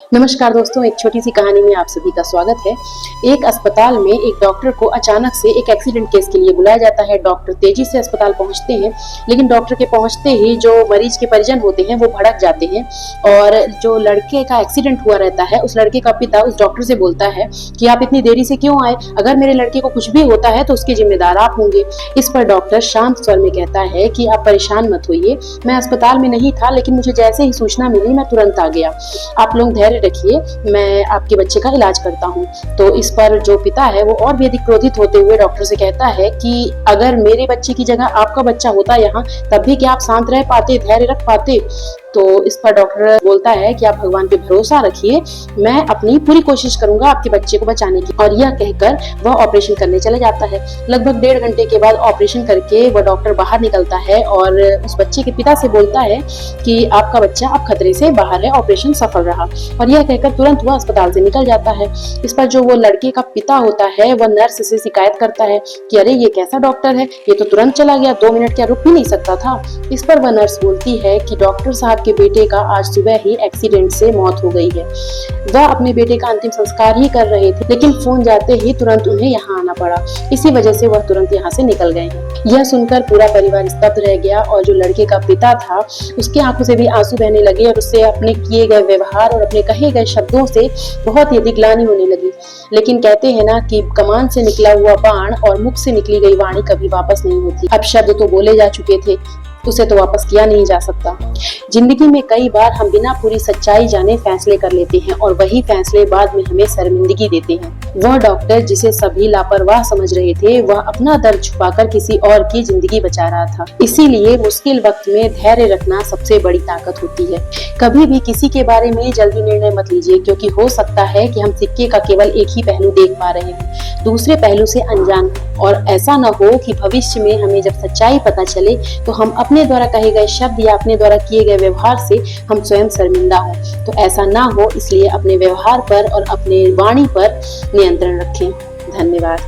नमस्कार दोस्तों, एक छोटी सी कहानी में आप सभी का स्वागत है। एक अस्पताल में एक डॉक्टर को अचानक से एक एक्सीडेंट केस के लिए बुलाया जाता है। डॉक्टर तेजी से अस्पताल पहुंचते हैं, लेकिन डॉक्टर के पहुंचते ही जो मरीज के परिजन होते हैं वो भड़क जाते हैं और जो लड़के का एक्सीडेंट हुआ रहता है उस लड़के का पिता उस डॉक्टर से बोलता है कि आप इतनी देरी से क्यों आए? अगर मेरे लड़के को कुछ भी होता है तो उसके जिम्मेदार आप होंगे। इस पर डॉक्टर शांत स्वर में कहता है कि आप परेशान मत होइए, मैं अस्पताल में नहीं था, लेकिन मुझे जैसे ही सूचना मिली मैं तुरंत आ गया। आप लोग धैर्य रखिए, मैं आपके बच्चे का इलाज करता हूँ। तो इस पर जो पिता है वो और भी अधिक क्रोधित होते हुए डॉक्टर से कहता है कि अगर मेरे बच्चे की जगह आपका बच्चा होता यहाँ, तब भी क्या आप शांत रह पाते, धैर्य रख पाते? तो इस पर डॉक्टर बोलता है कि आप भगवान पे भरोसा रखिए, मैं अपनी पूरी कोशिश करूंगा आपके बच्चे को बचाने की। और यह कहकर वह ऑपरेशन करने चले जाता है। लगभग 1.5 घंटे के बाद ऑपरेशन करके वह डॉक्टर बाहर निकलता है और उस बच्चे के पिता से बोलता है कि आपका बच्चा अब खतरे से बाहर है, ऑपरेशन सफल रहा। और यह कहकर तुरंत वह अस्पताल से निकल जाता है। इस पर जो वो लड़के का पिता होता है वह नर्स से शिकायत करता है कि अरे ये कैसा डॉक्टर है, ये तो तुरंत चला गया, 2 मिनट क्या रुक भी नहीं सकता था? इस पर वह नर्स बोलती है कि डॉक्टर साहब के बेटे का आज सुबह ही एक्सीडेंट से मौत हो गई है। वह अपने बेटे का अंतिम संस्कार ही कर रहे थे, लेकिन फोन जाते ही तुरंत उन्हें यहाँ आना पड़ा। इसी वजह से वह तुरंत यहाँ से निकल गए हैं। यह सुनकर पूरा परिवार स्तब्ध रह गया और जो लड़के का पिता था उसके आंखों से भी आंसू बहने लगे और उससे अपने किए गए व्यवहार और अपने कहे गए शब्दों से बहुत ही अधिक ग्लानि होने लगी। लेकिन कहते हैं ना कि कमान से निकला हुआ बाण और मुख से निकली गई वाणी कभी वापस नहीं होती। अब शब्द तो बोले जा चुके थे, उसे तो वापस किया नहीं जा सकता। जिंदगी में कई बार हम बिना पूरी सच्चाई जाने फैसले कर लेते हैं और वही फैसले बाद में हमें शर्मिंदगी देते हैं। वह डॉक्टर जिसे सभी लापरवाह समझ रहे थे, वह अपना दर्द छुपाकर किसी और की जिंदगी बचा रहा था। इसीलिए मुश्किल वक्त में धैर्य रखना सबसे बड़ी ताकत होती है। कभी भी किसी के बारे में जल्दी निर्णय मत लीजिए, क्योंकि हो सकता है कि हम सिक्के का केवल एक ही पहलू देख पा रहे हैं, दूसरे पहलू से अनजान। और ऐसा न हो कि भविष्य में हमें जब सच्चाई पता चले तो हम अपने द्वारा कहे गए शब्द या अपने द्वारा किए गए व्यवहार से हम स्वयं शर्मिंदा हों। तो ऐसा ना हो, इसलिए अपने व्यवहार पर और अपने वाणी पर नियंत्रण रखें। धन्यवाद।